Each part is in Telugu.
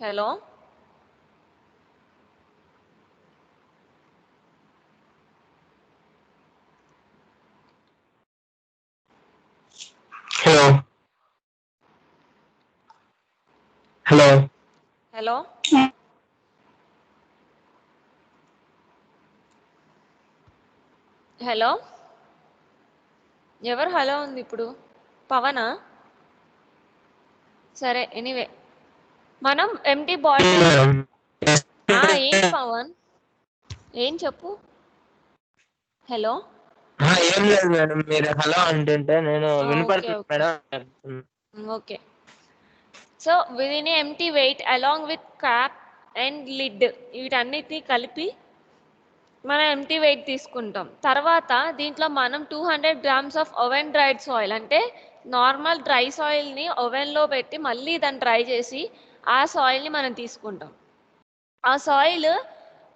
Hello hello hello hello hello ఎవరు హలో ఉంది ఇప్పుడు? పవనా? సరే ఎనీవే మనం ఎంటీ బాటిల్. మేడం ఏంటి పవన్, ఏం చెప్పు. హలో ఏం లేదు మేడం, మీరు హలో అంటుంటే నేను ఓకే వినపడుతుంది okay madam. Okay. So within empty weight along with cap and lid వీటన్నిటిని కలిపి మనం ఎంటీ వెయిట్ తీసుకుంటాం. తర్వాత దీంట్లో మనం 200 grams of oven dried soil, అంటే నార్మల్ డ్రై సాయిల్ని ఓవెన్లో పెట్టి మళ్ళీ దాన్ని డ్రై చేసి ఆ సాయిల్ని మనం తీసుకుంటాం. ఆ సాయిల్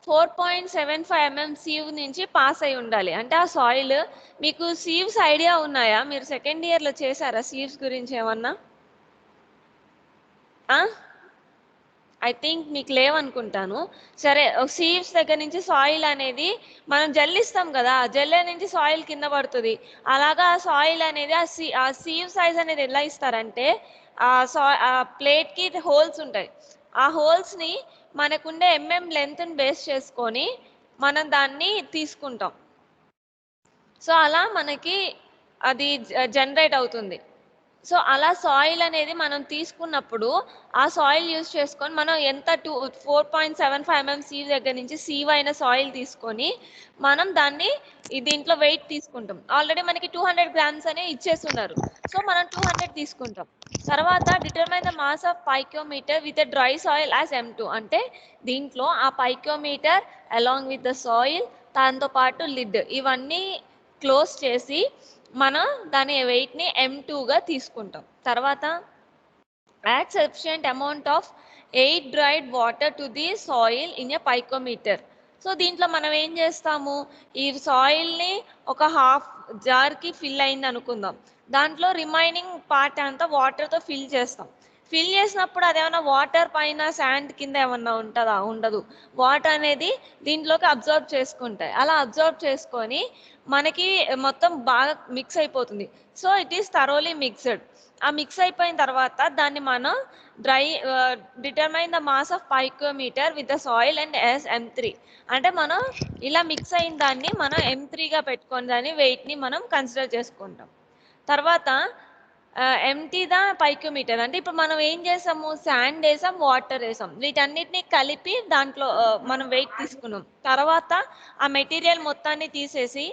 4.75 mm సీవ్ నుంచి పాస్ అయి ఉండాలి. అంటే ఆ సాయిల్, మీకు సీవ్స్ ఐడియా ఉన్నాయా? మీరు సెకండ్ ఇయర్లో చేశారా సీవ్స్ గురించి ఏమన్నా? ఐ థింక్ మీకు లేవనుకుంటాను. సరే, సీవ్స్ దగ్గర నుంచి సాయిల్ అనేది మనం జల్లిస్తాం కదా, జల్లే నుంచి సాయిల్ కింద పడుతుంది. అలాగా ఆ సాయిల్ అనేది ఆ సీవ్ సైజ్ అనేది ఎలా ఇస్తారంటే, ఆ ప్లేట్కి హోల్స్ ఉంటాయి. ఆ హోల్స్ని మనకుండే లెంత్ని బేస్ చేసుకొని మనం దాన్ని తీసుకుంటాం. సో అలా మనకి అది జనరేట్ అవుతుంది. సో అలా సాయిల్ అనేది మనం తీసుకున్నప్పుడు ఆ సాయిల్ యూజ్ చేసుకొని మనం ఎంత 4.75 mm సీవ్ దగ్గర నుంచి సీవ్ అయిన సాయిల్ తీసుకొని మనం దాన్ని దీంట్లో వెయిట్ తీసుకుంటాం. ఆల్రెడీ మనకి 200 గ్రామ్స్ అనే ఇచ్చేస్తున్నారు. సో మనం 200 తీసుకుంటాం. తర్వాత determine the mass of pycnometer with dry soil as M2, అంటే దీంట్లో ఆ pycnometer along with the soil, దాంతోపాటు లిడ్, ఇవన్నీ క్లోజ్ చేసి మనం దాని వెయిట్ని M2గా తీసుకుంటాం. తర్వాత add sufficient amount of 8 dried water to the soil in a pycnometer. So దీంట్లో మనం ఏం చేస్తాము, ఈ సాయిల్ని ఒక హాఫ్ జార్కి ఫిల్ అయింది అనుకుందాం. దాంట్లో రిమైనింగ్ పార్ట్ అంతా వాటర్తో ఫిల్ చేస్తాం. ఫిల్ చేసినప్పుడు అదేమన్నా వాటర్ పైన శాండ్ కింద ఏమన్నా ఉంటుందా? ఉండదు. వాటర్ అనేది దీంట్లోకి అబ్జర్వ్ చేసుకుంటాయి. అలా అబ్జర్వ్ చేసుకొని మనకి మొత్తం బాగా మిక్స్ అయిపోతుంది. So it is thoroughly mixed. ఆ మిక్స్ అయిపోయిన తర్వాత దాన్ని మనం determine the mass of pycnometer with the soil and M3, అంటే మనం ఇలా మిక్స్ అయిన దాన్ని మనం M3గా పెట్టుకొని దాన్ని వెయిట్ని మనం కన్సిడర్ చేసుకుంటాం. తర్వాత ఎంటీ ద పైకోమీటర్, అంటే ఇప్పుడు మనం ఏం చేసాము, శాండ్ వేసాం, వాటర్ వేసాం, వీటన్నిటిని కలిపి దాంట్లో మనం వెయిట్ తీసుకున్నాం. తర్వాత ఆ మెటీరియల్ మొత్తాన్ని తీసేసి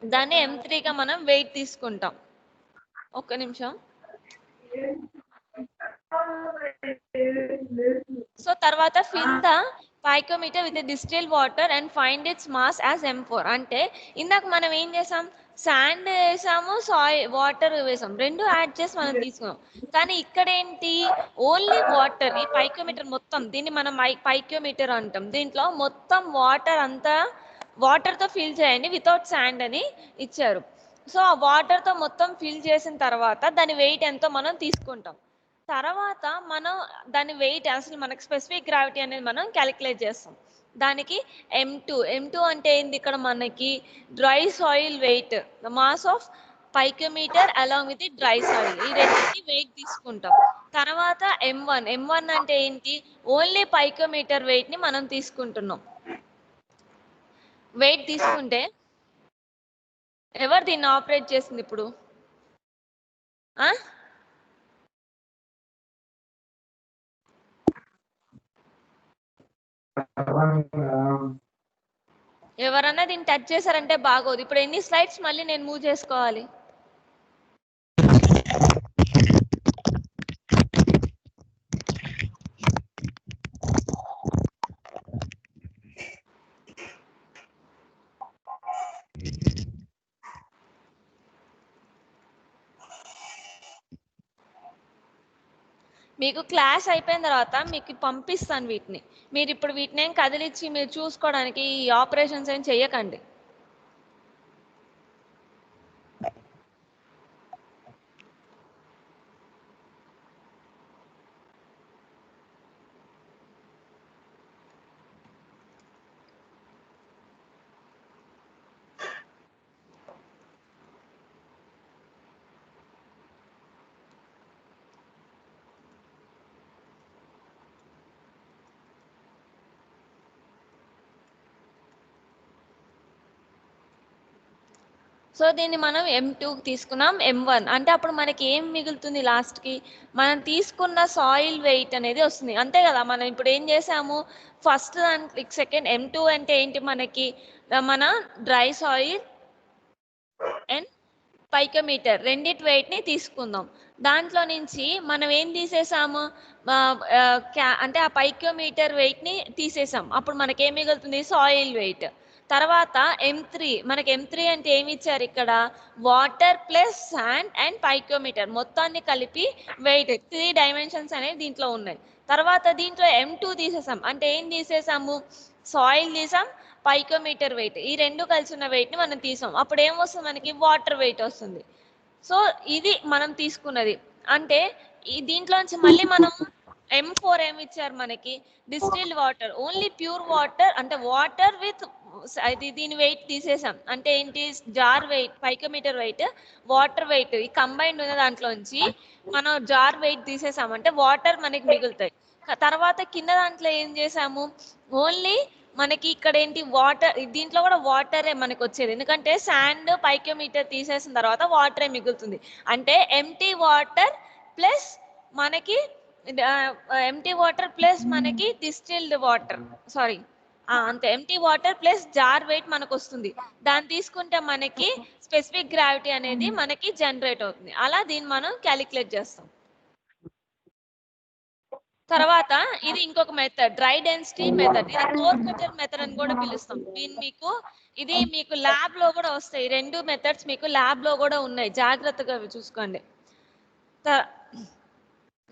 దాన్ని M3గా మనం వెయిట్ తీసుకుంటాం. ఒక్క నిమిషం. సో తర్వాత fill the pycnometer with distil water and find its mass as M4, అంటే ఇందాక మనం ఏం చేసాం, శాండ్ వేసాము, వాటర్ వేసాం, రెండు యాడ్ చేసి మనం తీసుకున్నాం. కానీ ఇక్కడ ఏంటి, ఓన్లీ వాటర్. ఈ పైకోమీటర్ మొత్తం, దీన్ని మనం పైకోమీటర్ అంటాం. దీంట్లో మొత్తం వాటర్ అంతా వాటర్తో ఫిల్ చేయండి వితౌట్ శాండ్ అని ఇచ్చారు. సో ఆ వాటర్తో మొత్తం ఫిల్ చేసిన తర్వాత దాని వెయిట్ ఎంతో మనం తీసుకుంటాం. తర్వాత మనం దాని వెయిట్, అసలు మనకు స్పెసిఫిక్ గ్రావిటీ అనేది మనం క్యాలిక్యులేట్ చేస్తాం. దానికి M2 అంటే ఏంది, ఇక్కడ మనకి dry soil weight, the mass of pycnometer along with dry soil, ఈ రెండింటిని వెయిట్ తీసుకుంటాం. తర్వాత M1 అంటే ఏంటి, ఓన్లీ పైకోమీటర్ వెయిట్ని మనం తీసుకుంటున్నాం. వెయిట్ తీసుకుంటే ఎవరు దీన్ని ఆపరేట్ చేసింది ఇప్పుడు? ఎవరన్నా దీన్ని టచ్ చేశారంటే బాగోదు. ఇప్పుడు ఎన్ని స్లైడ్స్ మళ్ళీ నేను మూవ్ చేసుకోవాలి? మీకు క్లాస్ అయిపోయిన తర్వాత మీకు పంపిస్తాను వీటిని. మీరు ఇప్పుడు వీటిని ఏం కదిలిచ్చి మీరు చూసుకోవడానికి ఈ ఆపరేషన్స్ ఏం చెయ్యకండి. సో దీన్ని మనం M2 తీసుకున్నాం, M1 అంటే అప్పుడు మనకి ఏం మిగులుతుంది లాస్ట్కి, మనం తీసుకున్న సాయిల్ వెయిట్ అనేది వస్తుంది అంతే కదా. మనం ఇప్పుడు ఏం చేసాము, ఫస్ట్ దానికి సెకండ్ M2 అంటే ఏంటి మనకి, మన డ్రై సాయిల్ అండ్ పైకోమీటర్ రెండిటి వెయిట్ని తీసుకుందాం. దాంట్లో నుంచి మనం ఏం తీసేసాము, అంటే ఆ పైకోమీటర్ వెయిట్ని తీసేసాం. అప్పుడు మనకి ఏం మిగులుతుంది, సాయిల్ వెయిట్. తర్వాత M3, మనకి M3 అంటే ఏమి ఇచ్చారు ఇక్కడ, వాటర్ ప్లస్ శాండ్ అండ్ పైకోమీటర్ మొత్తాన్ని కలిపి వెయిట్ 3 డైమెన్షన్స్ అనేవి దీంట్లో ఉన్నాయి. తర్వాత దీంట్లో M2 తీసేసాం, అంటే ఏం తీసేసాము, సాయిల్ తీసాం, పైకోమీటర్ వెయిట్, ఈ రెండు కలిసి ఉన్న వెయిట్ని మనం తీసాం. అప్పుడు ఏమొస్తుంది మనకి, వాటర్ వెయిట్ వస్తుంది. సో ఇది మనం తీసుకున్నది. అంటే ఈ దీంట్లోంచి మళ్ళీ మనం M4 ఏమి ఇచ్చారు మనకి, distilled water, only pure water, అంటే వాటర్ విత్ దీని వెయిట్ తీసేసాం. అంటే ఏంటి, jar weight, pycnometer weight, water weight, ఈ కంబైన్డ్ ఉన్న దాంట్లోంచి మనం జార్ వెయిట్ తీసేసాం, అంటే వాటర్ మనకి మిగులుతాయి. తర్వాత కింద దాంట్లో ఏం చేసాము, ఓన్లీ మనకి ఇక్కడ ఏంటి, వాటర్, దీంట్లో కూడా వాటరే మనకి వచ్చేది, ఎందుకంటే శాండ్ పైకోమీటర్ తీసేసిన తర్వాత వాటరే మిగులుతుంది. అంటే ఎంటీ వాటర్ ప్లస్ మనకి ఎంటీ వాటర్ ప్లస్ మనకి డిస్టిల్డ్ వాటర్, సారీ అంతే, empty water plus jar weight మనకు వస్తుంది. దాన్ని తీసుకుంటే మనకి స్పెసిఫిక్ గ్రావిటీ అనేది మనకి జనరేట్ అవుతుంది. అలా దీన్ని మనం క్యాలిక్యులేట్ చేస్తాం. తర్వాత ఇది ఇంకొక మెథడ్, డ్రై డెన్సిటీ మెథడ్, ఇది కోర్ కటర్ మెథడ్ అని కూడా పిలుస్తాం. ఇది మీకు ల్యాబ్ లో కూడా వస్తాయి. రెండు మెథడ్స్ మీకు ల్యాబ్ లో కూడా ఉన్నాయి, జాగ్రత్తగా చూసుకోండి.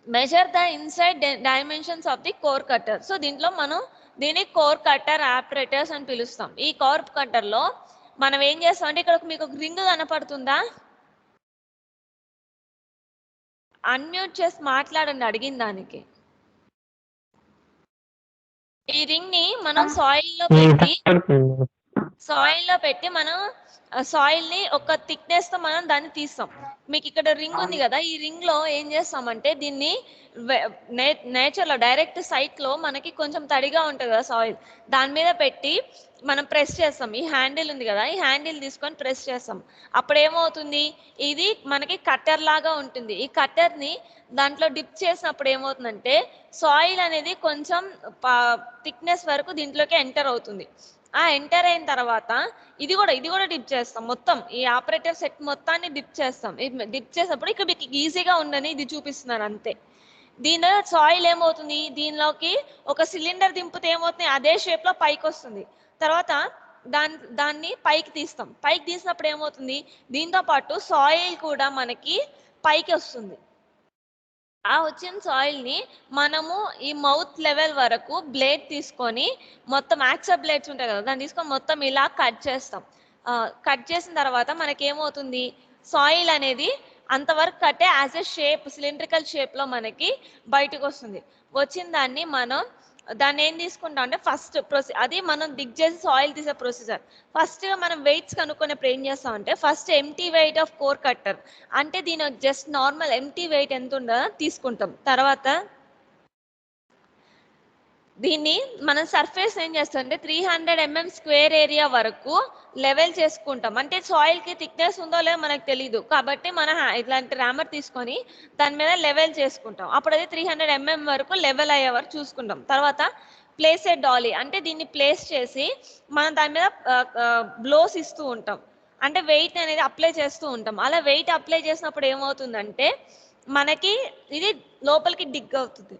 Measure the inside dimensions of the core cutter. So దీంట్లో మనం దీన్ని కోర్ కటర్ ఆపరేటర్స్ అని పిలుస్తాం. ఈ కోర్ కటర్ లో మనం ఏం చేస్తాం అంటే, ఇక్కడ మీకు ఒక రింగ్ కనపడుతుందా, అన్మ్యూట్ చేసి మాట్లాడండి అడిగిన దానికి. ఈ రింగ్ ని మనం సాయిల్ లో పెట్టి మనం సాయిల్ ని ఒక థిక్నెస్ తో మనం దాన్ని తీస్తాం. మీకు ఇక్కడ రింగ్ ఉంది కదా, ఈ రింగ్ లో ఏం చేస్తామంటే, దీన్ని నేచర్ లో డైరెక్ట్ సైట్ లో మనకి కొంచెం తడిగా ఉంటుంది కదా సాయిల్, దాని మీద పెట్టి మనం ప్రెస్ చేస్తాం. ఈ హ్యాండిల్ ఉంది కదా, ఈ హ్యాండిల్ తీసుకొని ప్రెస్ చేస్తాం. అప్పుడు ఏమవుతుంది, ఇది మనకి కట్టర్ లాగా ఉంటుంది. ఈ కట్టర్ ని దాంట్లో డిప్ చేసినప్పుడు ఏమవుతుందంటే, సాయిల్ అనేది కొంచెం థిక్నెస్ వరకు దీంట్లోకి ఎంటర్ అవుతుంది. ఆ ఎంటర్ అయిన తర్వాత ఇది కూడా డిప్ చేస్తాం. మొత్తం ఈ ఆపరేటర్ సెట్ మొత్తాన్ని డిప్ చేస్తాం. డిప్ చేసినప్పుడు ఇక్కడ మీకు ఈజీగా ఉండని ఇది చూపిస్తున్నాను అంతే. దీనిలో సాయిల్ ఏమవుతుంది, దీనిలోకి ఒక సిలిండర్ దింపితే ఏమవుతుంది, అదే షేప్ లో పైకి వస్తుంది. తర్వాత దాన్ని పైకి తీస్తాం. పైకి తీసినప్పుడు ఏమవుతుంది, దీంతో పాటు సాయిల్ కూడా మనకి పైకి వస్తుంది. ఆ వచ్చిన సాయిల్ ని మనము ఈ మౌత్ లెవెల్ వరకు బ్లేడ్ తీసుకొని, మొత్తం యాక్సెప్ట్ బ్లేడ్స్ ఉంటాయి కదా, దాన్ని తీసుకొని మొత్తం ఇలా కట్ చేస్తాం. కట్ చేసిన తర్వాత మనకి ఏమవుతుంది, సాయిల్ అనేది అంతవరకు కట్టే as a shape, cylindrical shape లో మనకి బయటకు వస్తుంది. వచ్చిన దాన్ని మనం దాన్ని ఏం తీసుకుంటాం అంటే, ఫస్ట్ అది మనం డిగ్ చేసి సాయిల్ తీసే ప్రొసీజర్. ఫస్ట్ మనం వెయిట్స్ కనుక్కునేప్పుడు ఏం చేస్తాం అంటే, first empty weight of core cutter, అంటే దీని జస్ట్ నార్మల్ ఎంటీ వెయిట్ ఎంత ఉందో తీసుకుంటాం. తర్వాత దీన్ని మనం సర్ఫేస్ ఏం చేస్తాం అంటే, 300 mm స్క్వేర్ ఏరియా వరకు లెవెల్ చేసుకుంటాం. అంటే సాయిల్ కి థిక్నెస్ ఉందో లేదో మనకు తెలియదు, కాబట్టి మనం ఇట్లాంటి ర్యామర్ తీసుకొని దాని మీద లెవెల్ చేసుకుంటాం. అప్పుడు అది 300 mm వరకు లెవెల్ అయ్యే వరకు చూసుకుంటాం. తర్వాత ప్లేస్ ఏ డాలీ, అంటే దీన్ని ప్లేస్ చేసి మనం దాని మీద బ్లోస్ ఇస్తూ ఉంటాం, అంటే వెయిట్ అనేది అప్లై చేస్తూ ఉంటాం. అలా వెయిట్ అప్లై చేసినప్పుడు ఏమవుతుందంటే, మనకి ఇది లోపలికి డిగ్ అవుతుంది.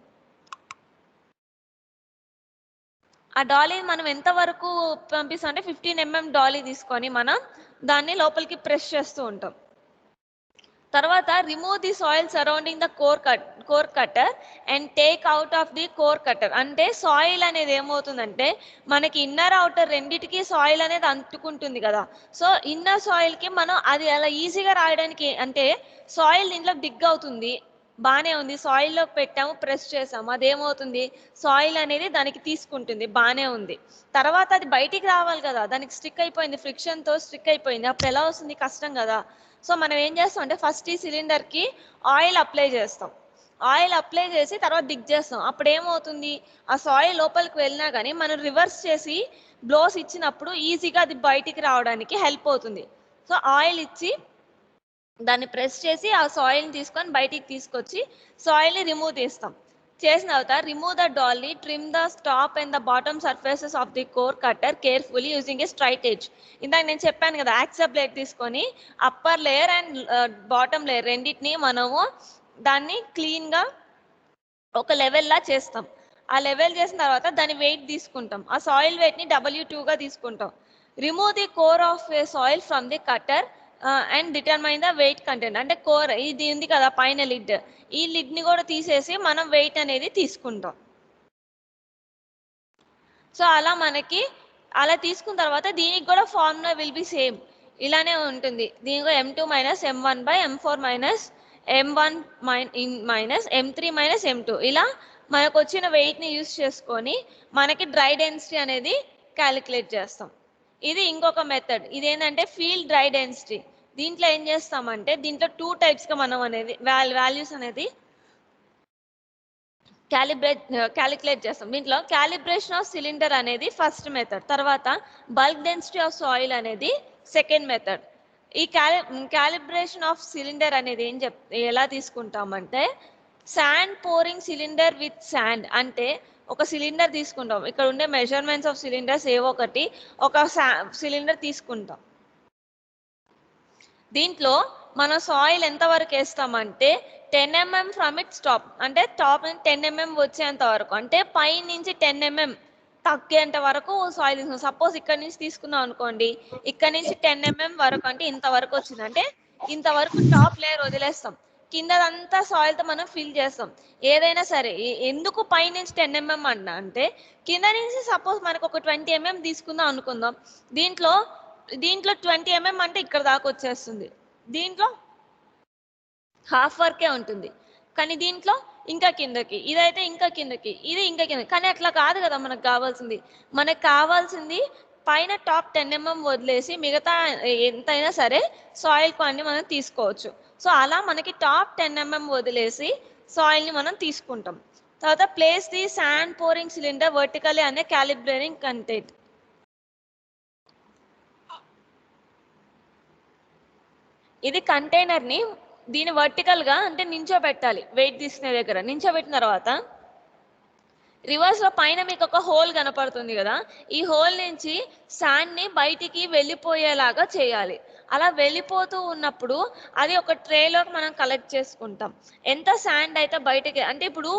ఆ డాలీని మనం ఎంత వరకు పంపిస్తాం అంటే, 15 mm డాలీ తీసుకొని మనం దాన్ని లోపలికి ప్రెస్ చేస్తూ ఉంటాం. తర్వాత remove the soil surrounding the core cutter and take out of the core cutter. అంటే సాయిల్ అనేది ఏమవుతుందంటే, మనకి ఇన్నర్ అవుటర్ రెండిటికి సాయిల్ అనేది అంటుకుంటుంది కదా. సో ఇన్నర్ సాయిల్ కి మనం అది అలా ఈజీగా రాయడానికి, అంటే సాయిల్ దీంట్లో డిగ్ అవుతుంది, బాగానే ఉంది, సాయిల్లో పెట్టాము, ప్రెస్ చేసాము, అదేమవుతుంది, సాయిల్ అనేది దానికి తీసుకుంటుంది, బాగానే ఉంది. తర్వాత అది బయటికి రావాలి కదా, దానికి స్టిక్ అయిపోయింది, ఫ్రిక్షన్తో స్టిక్ అయిపోయింది, అప్పుడు ఎలా వస్తుంది, కష్టం కదా. సో మనం ఏం చేస్తాం అంటే, ఫస్ట్ ఈ సిలిండర్కి ఆయిల్ అప్లై చేస్తాం. ఆయిల్ అప్లై చేసి తర్వాత డిగ్ చేస్తాం. అప్పుడు ఏమవుతుంది, ఆ సాయిల్ లోపలికి వెళ్ళినా కానీ మనం రివర్స్ చేసి బ్లోస్ ఇచ్చినప్పుడు ఈజీగా అది బయటికి రావడానికి హెల్ప్ అవుతుంది. సో ఆయిల్ ఇచ్చి దాన్ని ప్రెస్ చేసి ఆ సాయిల్ని తీసుకొని బయటికి తీసుకొచ్చి సాయిల్ని రిమూవ్ చేస్తాం. చేసిన తర్వాత remove the dolly, trim the top and the bottom surfaces of the core cutter carefully using a straight edge. ఇందాక నేను చెప్పాను కదా, యాక్సా బ్లేడ్ తీసుకొని upper layer and bottom layer రెండింటిని మనము దాన్ని క్లీన్గా ఒక లెవెల్లా చేస్తాం. ఆ లెవెల్ చేసిన తర్వాత దాని వెయిట్ తీసుకుంటాం. ఆ సాయిల్ వెయిట్ని W2గా తీసుకుంటాం. Remove the core of a soil from the cutter and determine the weight content. అంటే కోర్ ఇది ఉంది కదా పైన లిడ్, ఈ లిడ్ని కూడా తీసేసి మనం వెయిట్ అనేది తీసుకుంటాం. సో అలా మనకి అలా తీసుకున్న తర్వాత దీనికి కూడా ఫార్ములా విల్ బి సేమ్, ఇలానే ఉంటుంది. దీనికి M2 minus M1/M4 minus M1 minus M3 minus M2, ఇలా మనకు వచ్చిన వెయిట్ని యూజ్ చేసుకొని మనకి డ్రై డెన్సిటీ అనేది క్యాలిక్యులేట్ చేస్తాం. ఇది ఇంకొక మెథడ్. ఇదేంటంటే ఫీల్డ్ డ్రై డెన్సిటీ. దీంట్లో ఏం చేస్తామంటే దీంట్లో 2 టైప్స్గా మనం అనేది వాల్యూస్ అనేది క్యాలిక్యులేట్ చేస్తాం. దీంట్లో క్యాలిబ్రేషన్ ఆఫ్ సిలిండర్ అనేది ఫస్ట్ మెథడ్, తర్వాత బల్క్ డెన్సిటీ ఆఫ్ సాయిల్ అనేది సెకండ్ మెథడ్. ఈ క్యాలిబ్రేషన్ ఆఫ్ సిలిండర్ అనేది ఎలా తీసుకుంటామంటే sand pouring cylinder with sand. అంటే ఒక సిలిండర్ తీసుకుంటాం, ఇక్కడ ఉండే మెజర్మెంట్స్ ఆఫ్ సిలిండర్స్ ఏవో ఒకటి ఒక సిలిండర్ తీసుకుంటాం. దీంట్లో మనం సాయిల్ ఎంతవరకు వేస్తామంటే 10 mm ఫ్రమ్ ఇట్స్ టాప్, అంటే టాప్ 10 mm వచ్చేంత వరకు, అంటే పై నుంచి 10 mm తగ్గేంత వరకు సాయిల్ తీసుకుంటాం. సపోజ్ ఇక్కడ నుంచి తీసుకున్నాం అనుకోండి, ఇక్కడ నుంచి 10 mm వరకు, అంటే ఇంతవరకు వచ్చింది, అంటే ఇంతవరకు టాప్ లేయర్ వదిలేస్తాం, కిందదంతా సాయిల్తో మనం ఫిల్ చేస్తాం. ఏదైనా సరే ఎందుకు పై నుంచి 10 mm అంటే కింద నుంచి సపోజ్ మనకు ఒక 20 mm తీసుకుందాం అనుకుందాం. దీంట్లో 20 mm అంటే ఇక్కడ దాకా వచ్చేస్తుంది, దీంట్లో హాఫ్ వరకే ఉంటుంది. కానీ దీంట్లో ఇంకా కిందకి, ఇదైతే ఇంకా కిందకి, ఇది ఇంకా కిందకి. కానీ అట్లా కాదు కదా మనకు కావాల్సింది పైన టాప్ 10 mm వదిలేసి మిగతా ఎంతైనా సరే సాయిల్ క్వాంటిటీ మనం తీసుకోవచ్చు. సో అలా మనకి టాప్ 10 mm వదిలేసి సాయిల్ని మనం తీసుకుంటాం. తర్వాత place the sand pouring cylinder vertically అనే క్యాలిబ్రేటింగ్ కంటెంట్. ఇది కంటైనర్ని దీని వర్టికల్గా అంటే నించోబెట్టాలి. వెయిట్ తీసుకునే దగ్గర నించోబెట్టిన తర్వాత రివర్స్లో పైన మీకు ఒక హోల్ కనపడుతుంది కదా, ఈ హోల్ నుంచి శాండ్ని బయటికి వెళ్ళిపోయేలాగా చేయాలి. అలా వెళ్ళిపోతూ ఉన్నప్పుడు అది ఒక ట్రేలోకి మనం కలెక్ట్ చేసుకుంటాం. ఎంత శాండ్ అయితే బయటికి, అంటే ఇప్పుడు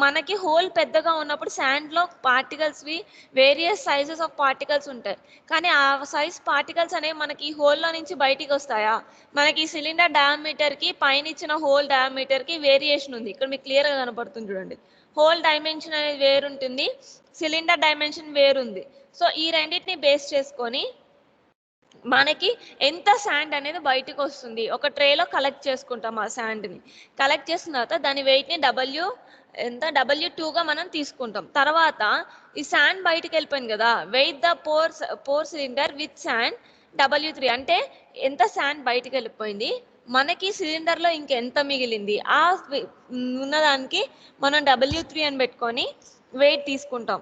మనకి హోల్ పెద్దగా ఉన్నప్పుడు శాండ్లో పార్టికల్స్వి వేరియస్ సైజెస్ ఆఫ్ పార్టికల్స్ ఉంటాయి. కానీ ఆ సైజ్ పార్టికల్స్ అనేవి మనకి ఈ హోల్లో నుంచి బయటికి వస్తాయా? మనకి ఈ సిలిండర్ డయామీటర్కి పైన ఇచ్చిన హోల్ డయామీటర్కి వేరియేషన్ ఉంది. ఇక్కడ మీకు క్లియర్గా కనపడుతుంది చూడండి. హోల్ డైమెన్షన్ అనేది వేరుంటుంది, సిలిండర్ డైమెన్షన్ వేరుంది. సో ఈ రెండింటిని బేస్ చేసుకొని మనకి ఎంత శాండ్ అనేది బయటకు వస్తుంది ఒక ట్రేలో కలెక్ట్ చేసుకుంటాం. ఆ శాండ్ని కలెక్ట్ చేసిన తర్వాత దాని వెయిట్ని W2గా మనం తీసుకుంటాం. తర్వాత ఈ శాండ్ బయటకు వెళ్ళిపోయింది కదా, weight the pour cylinder with sand W3, అంటే ఎంత శాండ్ బయటకు వెళ్ళిపోయింది, మనకి సిలిండర్లో ఇంకెంత మిగిలింది, ఆ ఉన్నదానికి మనం W3 అని పెట్టుకొని వెయిట్ తీసుకుంటాం.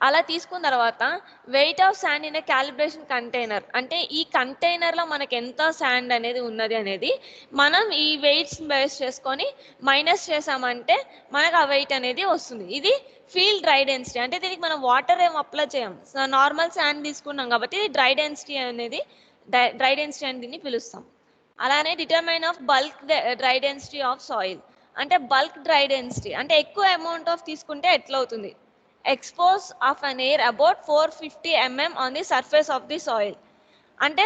అలా తీసుకున్న తర్వాత weight of sand in a calibration container, అంటే ఈ కంటైనర్లో మనకి ఎంత శాండ్ అనేది ఉన్నది అనేది మనం ఈ వెయిట్స్ బేస్ చేసుకొని మైనస్ చేసామంటే మనకు ఆ వెయిట్ అనేది వస్తుంది. ఇది ఫీల్డ్ డ్రై డెన్సిటీ. అంటే దీనికి మనం వాటర్ ఏం అప్లై చేయం, నార్మల్ శాండ్ తీసుకున్నాం కాబట్టి డ్రై డెన్సిటీ అనేది డ్రై డెన్సిటీ అని దీన్ని పిలుస్తాం. అలానే determine of bulk dry density of soil. అంటే బల్క్ డ్రై డెన్సిటీ అంటే ఎక్కువ అమౌంట్ ఆఫ్ తీసుకుంటే ఎట్లా అవుతుంది, expose of an air about 450 mm on the surface of the soil. అంటే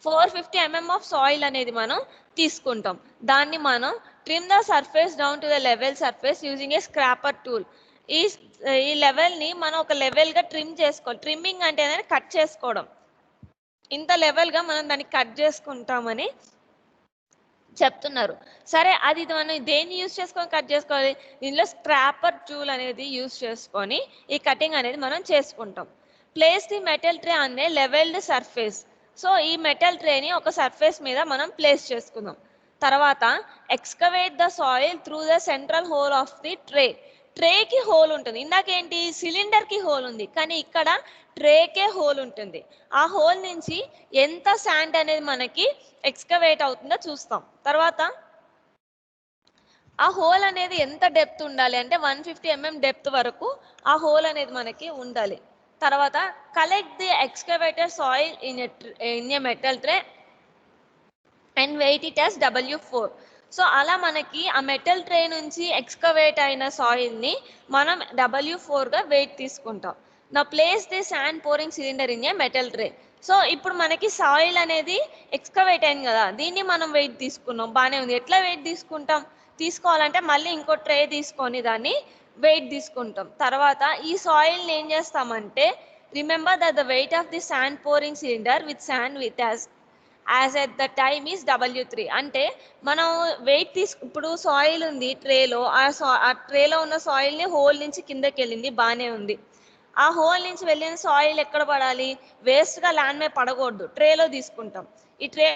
450 mm ఆఫ్ సాయిల్ అనేది మనం తీసుకుంటాం. దాన్ని మనం trim the surface down to the level surface using a scraper tool. ఈ లెవెల్ని మనం ఒక లెవెల్గా ట్రిమ్ చేసుకోవాలి. ట్రిమ్మింగ్ అంటే కట్ చేసుకోవడం. ఇంత లెవెల్గా మనం దాన్ని కట్ చేసుకుంటామని చెప్తున్నారు. సరే, అది మనం దేన్ని యూజ్ చేసుకొని కట్ చేసుకోవాలి, దీనిలో స్క్రాపర్ టూల్ అనేది యూజ్ చేసుకొని ఈ కటింగ్ అనేది మనం చేసుకుంటాం. Place the metal tray on a levelled surface. So ఈ మెటల్ ట్రేని ఒక సర్ఫేస్ మీద మనం ప్లేస్ చేసుకుందాం. తర్వాత excavate the soil through the central hole of the tray. ట్రేకి హోల్ ఉంటుంది. ఇందాకేంటి సిలిండర్కి హోల్ ఉంది, కానీ ఇక్కడ ట్రేకే హోల్ ఉంటుంది. ఆ హోల్ నుంచి ఎంత శాండ్ అనేది మనకి ఎక్స్కవేట్ అవుతుందో చూస్తాం. తర్వాత ఆ హోల్ అనేది ఎంత డెప్త్ ఉండాలి అంటే 150 mm డెప్త్ వరకు ఆ హోల్ అనేది మనకి ఉండాలి. తర్వాత collect the excavated soil in a metal tray and weight it as W4. So అలా మనకి ఆ మెటల్ ట్రే నుంచి ఎక్స్కవేట్ అయిన సాయిల్ని మనం W4గా వెయిట్ తీసుకుంటాం. నా place the sand pouring cylinder in a metal tray. So ఇప్పుడు మనకి సాయిల్ అనేది ఎక్స్కవేట్ అయింది కదా, దీన్ని మనం వెయిట్ తీసుకున్నాం, బాగానే ఉంది. ఎట్లా వెయిట్ తీసుకోవాలంటే మళ్ళీ ఇంకో ట్రే తీసుకొని దాన్ని వెయిట్ తీసుకుంటాం. తర్వాత ఈ సాయిల్ని ఏం చేస్తామంటే, remember that the weight of the sand pouring cylinder with sand with as at the time is W3. అంటే మనం వెయిట్ ఇప్పుడు సాయిల్ ఉంది ట్రేలో, ఆ ట్రేలో ఉన్న సాయిల్ని హోల్ నుంచి కిందకి వెళ్ళింది, బాగానే ఉంది. ఆ హోల్ నుంచి వెళ్ళిన సాయిల్ ఎక్కడ పడాలి, వేస్ట్గా ల్యాండ్ మీద పడకూడదు, ట్రేలో తీసుకుంటాం. ఈ ట్రే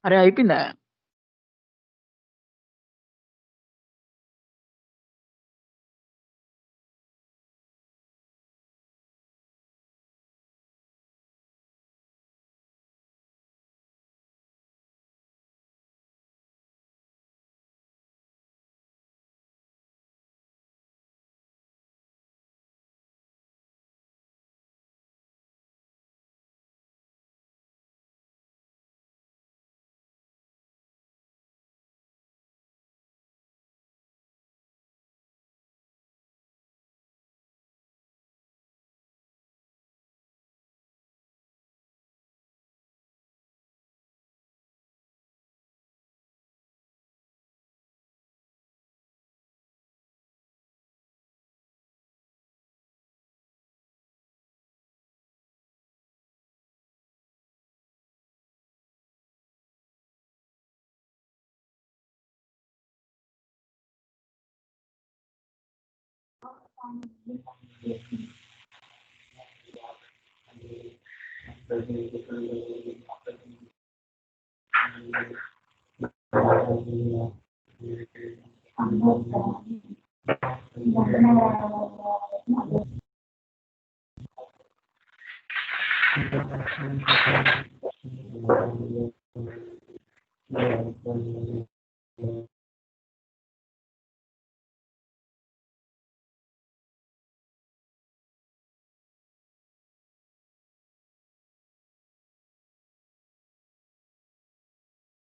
అరే అయిపోయిందా?